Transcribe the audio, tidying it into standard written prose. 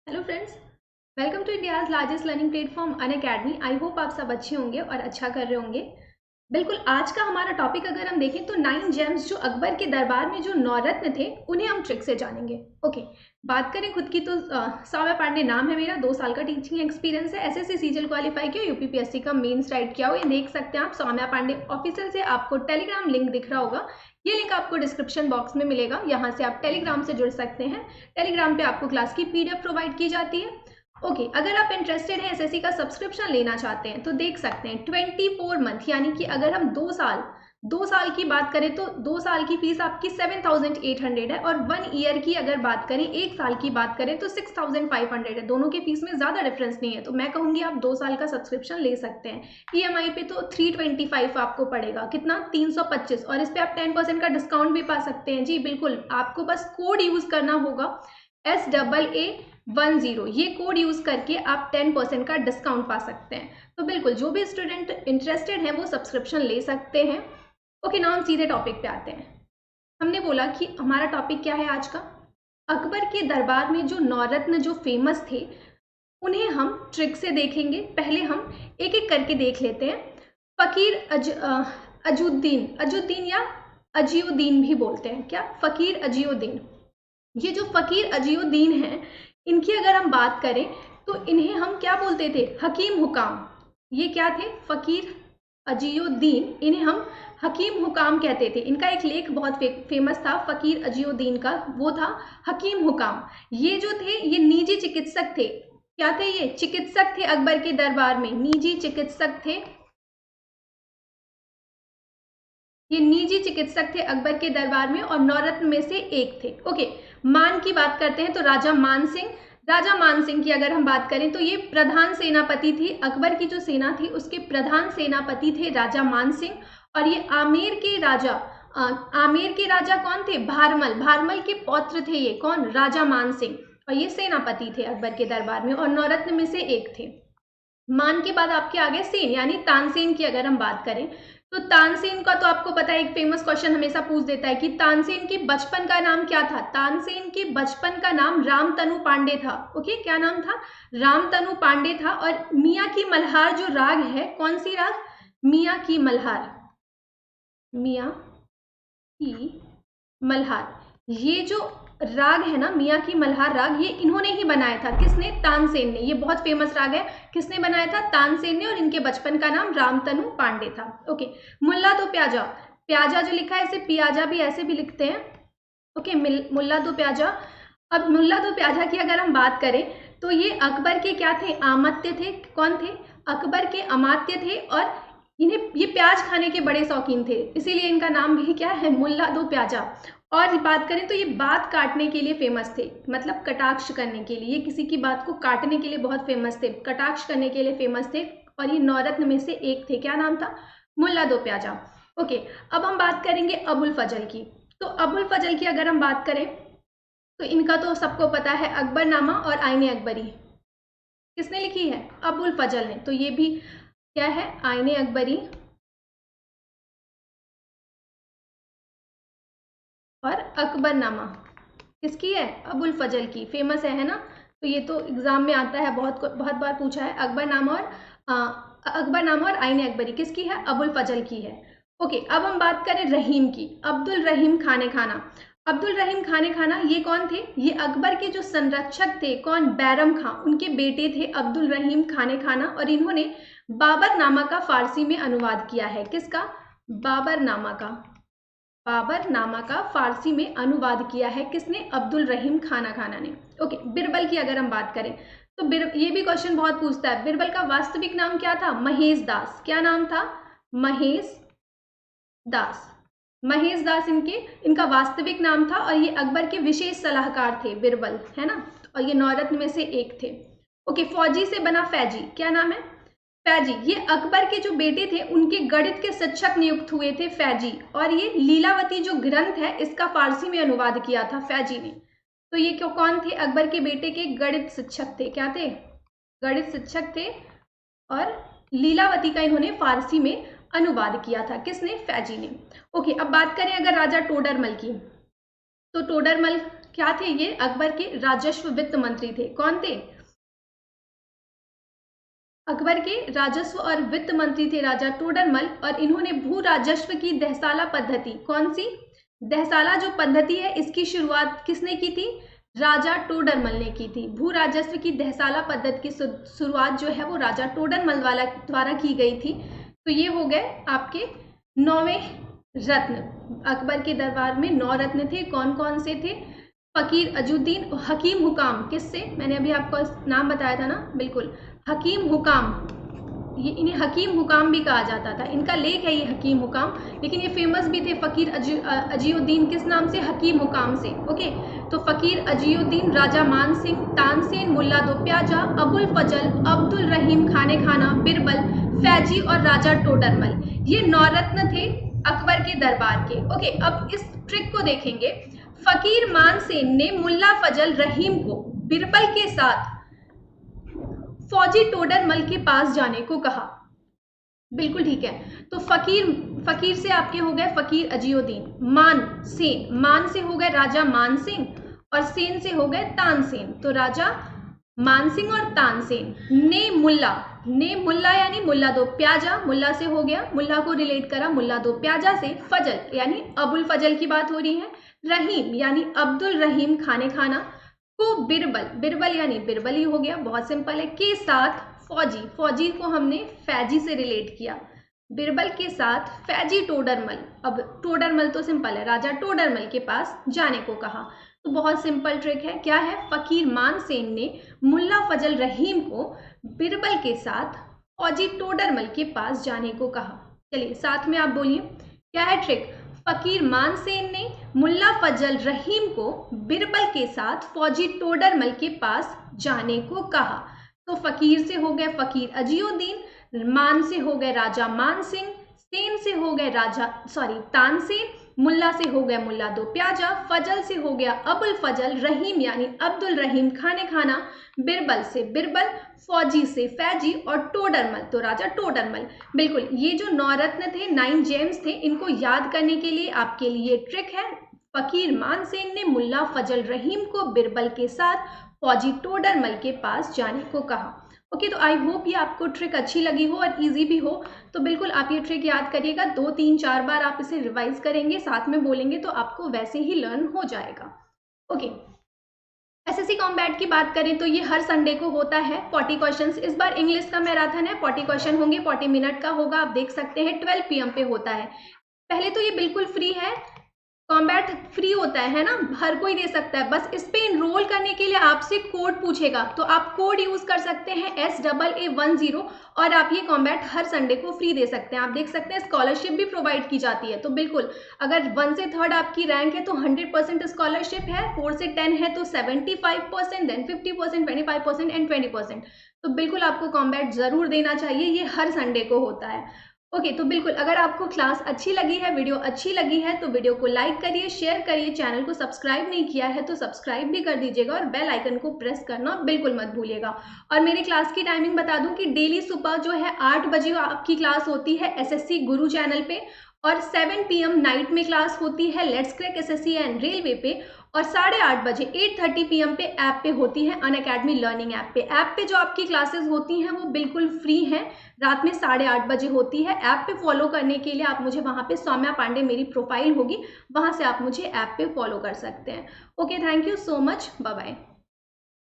Hello friends, welcome to India's largest learning platform Unacademy. I hope आप सब अच्छे होंगे और अच्छा कर रहे होंगे। बिल्कुल, आज का हमारा टॉपिक अगर हम देखें तो 9 जेम्स जो अकबर के दरबार में जो नौरत्न थे उन्हें हम ट्रिक से जानेंगे। ओके, बात करें खुद की तो सौम्या पांडे नाम है मेरा, 2 साल का टीचिंग एक्सपीरियंस है। एसएससी सीजीएल क्वालिफाई किया, यूपीपीएससी का मेंस राइट किया हो। ये देख सकते हैं आप सौम्या पांडे ऑफिशियल से, आपको टेलीग्राम लिंक दिख रहा होगा। ये लिंक आपको डिस्क्रिप्शन बॉक्स में मिलेगा, यहाँ से आप टेलीग्राम से जुड़ सकते हैं। टेलीग्राम पे आपको क्लास की पीडीएफ प्रोवाइड की जाती है। ओके, अगर आप इंटरेस्टेड हैं, एसएससी का सब्सक्रिप्शन लेना चाहते हैं तो देख सकते हैं 24 मंथ, यानी कि अगर हम 2 साल की बात करें तो 2 साल की फीस आपकी 7,800 है, और 1 ईयर की अगर बात करें, 1 साल की बात करें तो 6,500 है। दोनों के फीस में ज़्यादा डिफरेंस नहीं है, तो मैं कहूँगी आप 2 साल का सब्सक्रिप्शन ले सकते हैं। ईएमआई पे तो 325 आपको पड़ेगा, कितना 325, और इस पर आप 10% का डिस्काउंट भी पा सकते हैं। जी बिल्कुल, आपको बस कोड यूज़ करना होगा SAA10, ये कोड यूज करके आप 10% का डिस्काउंट पा सकते हैं। तो बिल्कुल, जो भी स्टूडेंट इंटरेस्टेड हैं वो सब्सक्रिप्शन ले सकते हैं। ओके, नाउ हम सीधे टॉपिक पे आते हैं। हमने बोला कि हमारा टॉपिक क्या है आज का। अकबर के दरबार में जो नौरत्न जो फेमस थे उन्हें हम ट्रिक से देखेंगे। पहले हम एक एक करके देख लेते हैं। फकीर अजुद्दीन या अजीउद्दीन भी बोलते हैं, क्या फकीर अजीउद्दीन। ये जो फकीर अजीउद्दीन हैं, इनकी अगर हम बात करें तो इन्हें हम क्या बोलते थे, हकीम हुकाम। ये क्या थे, फकीर अजीउद्दीन, इन्हें हम हकीम हुकाम कहते थे। इनका एक लेख बहुत फेमस था फकीर अजीउद्दीन का, वो था हकीम हुकाम। ये जो थे ये निजी चिकित्सक थे। क्या थे, ये चिकित्सक थे अकबर के दरबार में, निजी चिकित्सक थे। ये निजी चिकित्सक थे अकबर के दरबार में और नौरत्न में से एक थे। ओके, मान की बात करते हैं तो राजा मान सिंह की अगर हम बात करें तो ये प्रधान सेनापति थी। अकबर की जो सेना थी उसके प्रधान सेनापति थे राजा मान सिंह। और ये आमेर के राजा कौन थे, भारमल के पौत्र थे ये, कौन, राजा मान सिंह। और ये सेनापति थे अकबर के दरबार में और नौरत्न में से एक थे। मान के बाद आपके आगे सेन यानी तानसेन की अगर हम बात करें तो तानसेन का तो आपको पता है, एक फेमस क्वेश्चन हमेशा पूछ देता है कि तानसेन के बचपन का नाम क्या था। तानसेन के बचपन का नाम रामतनु पांडे था। ओके, क्या नाम था, रामतनु पांडे था। और मियाँ की मल्हार जो राग है, कौन सी राग, मियाँ की मल्हार, ये जो राग है ना, मियाँ की मल्हार राग, ये इन्होंने ही बनाया था। किसने, तानसेन ने। ये बहुत फेमस राग है, किसने बनाया था, तानसेन ने। और इनके बचपन का नाम रामतनु पांडे था। ओके, मुल्ला दो प्याजा, प्याजा जो लिखा है इसे पियाजा भी ऐसे भी लिखते हैं। ओके, मुल्ला दो प्याजा। अब मुल्ला दो प्याजा की अगर हम बात करें तो ये अकबर के क्या थे, अमात्य थे। कौन थे, अकबर के अमात्य थे। और इन्हें ये प्याज खाने के बड़े शौकीन थे, इसीलिए इनका नाम भी क्या है, मुल्ला दो प्याजा। और बात करें तो ये बात काटने के लिए फेमस थे, मतलब कटाक्ष करने के लिए, किसी की बात को काटने के लिए बहुत फेमस थे, कटाक्ष करने के लिए फेमस थे। और ये नौरत्न में से एक थे। क्या नाम था, मुल्ला दो प्याजा। ओके, अब हम बात करेंगे अबुल फजल की। तो अबुल फजल की अगर हम बात करें तो इनका तो सबको पता है, अकबरनामा और आईने अकबरी किसने लिखी है, अबुल फजल ने। तो ये भी क्या है, आईने अकबरी और अकबरनामा किसकी है, अबुल फजल की, फेमस है ना। तो ये तो एग्जाम में आता है, बहुत बार पूछा है। अकबरनामा और आईने अकबरी किसकी है, अबुल फजल की है। ओके, अब हम बात करें रहीम की, अब्दुल रहीम खाने खाना। अब्दुल रहीम खाने खाना ये कौन थे, ये अकबर के जो संरक्षक थे, कौन, बैरम खां, उनके बेटे थे अब्दुल रहीम खाने खाना। और इन्होंने बाबरनामा का फारसी में अनुवाद किया है। किसका, बाबरनामा का फारसी में अनुवाद किया है किसने, अब्दुल रहीम खाना खाना ने। ओके, बिरबल की अगर हम बात करें तो ये भी क्वेश्चन बहुत पूछता है, बिरबल का वास्तविक नाम क्या था, महेश दास। क्या नाम था, महेश दास इनका वास्तविक नाम था। और ये अकबर के विशेष सलाहकार थे, बिरबल, है ना। और ये नौरत्न में से एक थे। ओके, फौजी से बना फैजी, क्या नाम है, फैजी। ये अकबर के जो बेटे थे उनके गणित के शिक्षक नियुक्त हुए थे, फैजी। और ये लीलावती जो ग्रंथ है इसका फारसी में अनुवाद किया था फैजी ने। तो ये क्यों, कौन थे, अकबर के बेटे के गणित शिक्षक थे। क्या थे, गणित शिक्षक थे। और लीलावती का इन्होंने फारसी में अनुवाद किया था, किसने, फैजी ने। ओके, अब बात करें अगर राजा टोडरमल की, तो टोडरमल क्या थे ये? अकबर के राजस्व वित्त मंत्री थे। कौन थे? अकबर के राजस्व और वित्त मंत्री थे राजा टोडरमल, और इन्होंने भू राजस्व की दहसाला पद्धति, कौन सी? दहसाला जो पद्धति है इसकी शुरुआत किसने की थी? राजा टोडरमल ने की थी। भू राजस्व की दहसाला पद्धति की शुरुआत जो है वो राजा टोडरमल वाला द्वारा की गई थी। तो ये हो गए आपके 9वें रत्न। अकबर के दरबार में 9 रत्न थे। कौन कौन से थे? फकीर अजुद्दीन, हकीम हुकाम, किससे? मैंने अभी आपको नाम बताया था ना, बिल्कुल, हकीम हुकाम। ये इन्हें हकीम हुकाम भी कहा जाता था। इनका लेख है ये हकीम हुकाम, लेकिन ये फेमस भी थे फकीर अजीउद्दीन, किस नाम से? हकीम हुकाम से। ओके, तो फकीर अजीउद्दीन, राजा मान सिंह, तानसेन, मुल्ला दो प्याजा, अबुल फजल, अब्दुल रहीम खाने खाना, बिरबल, फैजी और राजा टोडरमल, ये 9 रत्न थे अकबर के दरबार के। ओके, अब इस ट्रिक को देखेंगे। फकीर मानसेन ने मुल्ला फजल रहीम को बिरबल के साथ फौजी टोडरमल के पास जाने को कहा। बिल्कुल ठीक है। तो फकीर से आपके हो गए फकीर अजीउद्दीन, मान से हो गए राजा मानसिंह, और सेन से हो गए तानसेन। तो राजा मानसिंह और तानसेन ने मुल्ला यानी मुल्ला दो प्याजा, मुल्ला से हो गया, मुल्ला को रिलेट करा मुल्ला दो प्याजा से, फजल यानी अबुल फजल की बात हो रही है, रहीम यानी अब्दुल रहीम खाने खाना को, बिरबल यानी बिरबल ही हो गया, बहुत सिंपल है, के साथ फौजी को हमने फैजी से रिलेट किया, बिरबल के साथ फैजी टोडरमल, अब टोडरमल तो सिंपल है, राजा टोडरमल के पास जाने को कहा। तो बहुत सिंपल ट्रिक है, क्या है? फकीर मानसेन ने मुल्ला फजल रहीम को बिरबल के साथ फौजी टोडरमल के पास जाने को कहा। चलिए साथ में आप बोलिए, क्या है ट्रिक? फकीर मानसेन ने मुल्ला फजल रहीम को बिरबल के साथ फौजी टोडरमल के पास जाने को कहा। तो फकीर से हो गए फकीर अजीउद्दीन, मान से हो गए राजा मान सिंह, सेन से हो गए तानसेन, मुल्ला से हो गया मुल्ला दो प्याजा, फजल से हो गया अबुल फजल, रहीम यानी अब्दुल रहीम खाने खाना, बिरबल से बिरबल, फौजी से फैजी, और टोडरमल तो राजा टोडरमल। बिल्कुल, ये जो 9 रत्न थे, 9 जेम्स थे, इनको याद करने के लिए आपके लिए ट्रिक है। फकीर मानसेन ने मुल्ला फजल रहीम को बिरबल के साथ फौजी टोडरमल के पास जाने को कहा। ओके, तो आई होप ये आपको ट्रिक अच्छी लगी हो और इजी भी हो। तो बिल्कुल आप ये ट्रिक याद करिएगा, 2, 3, 4 बार आप इसे रिवाइज करेंगे, साथ में बोलेंगे, तो आपको वैसे ही लर्न हो जाएगा। ओके, एसएससी कॉम्बैट की बात करें तो ये हर संडे को होता है 40 क्वेश्चंस। इस बार इंग्लिश का मैराथन है, 40 क्वेश्चन होंगे, 40 मिनट का होगा, आप देख सकते हैं 12 PM पे होता है। पहले तो ये बिल्कुल फ्री है, कॉम्बैट फ्री होता है ना, हर कोई दे सकता है। बस इस पे इनरोल करने के लिए आपसे कोड पूछेगा, तो आप कोड यूज कर सकते हैं SAA10, और आप ये कॉम्बैट हर संडे को फ्री दे सकते हैं। आप देख सकते हैं स्कॉलरशिप भी प्रोवाइड की जाती है। तो बिल्कुल, अगर 1 से 3rd आपकी रैंक है तो 100% स्कॉलरशिप है, 4 से 10 है तो 75%, देन 50%, 25% एंड 20%। तो बिल्कुल आपको कॉम्बैट जरूर देना चाहिए, ये हर संडे को होता है। ओके, तो बिल्कुल अगर आपको क्लास अच्छी लगी है, वीडियो अच्छी लगी है, तो वीडियो को लाइक करिए, शेयर करिए, चैनल को सब्सक्राइब नहीं किया है तो सब्सक्राइब भी कर दीजिएगा, और बेल आइकन को प्रेस करना बिल्कुल मत भूलिएगा। और मेरी क्लास की टाइमिंग बता दूं कि डेली सुबह जो है 8 बजे आपकी क्लास होती है SSC गुरु चैनल पे, और 7 PM नाइट में क्लास होती है let's crack SSC and railway पे, और 8:30 बजे 8:30 PM पे ऐप पे होती है, अनअकैडमी लर्निंग ऐप पे। ऐप पे जो आपकी क्लासेस होती हैं वो बिल्कुल फ्री हैं, रात में 8:30 बजे होती है। ऐप पे फॉलो करने के लिए आप मुझे वहाँ पे सौम्या पांडे मेरी प्रोफाइल होगी, वहाँ से आप मुझे ऐप पे फॉलो कर सकते हैं। Okay, thank you so much, bye bye.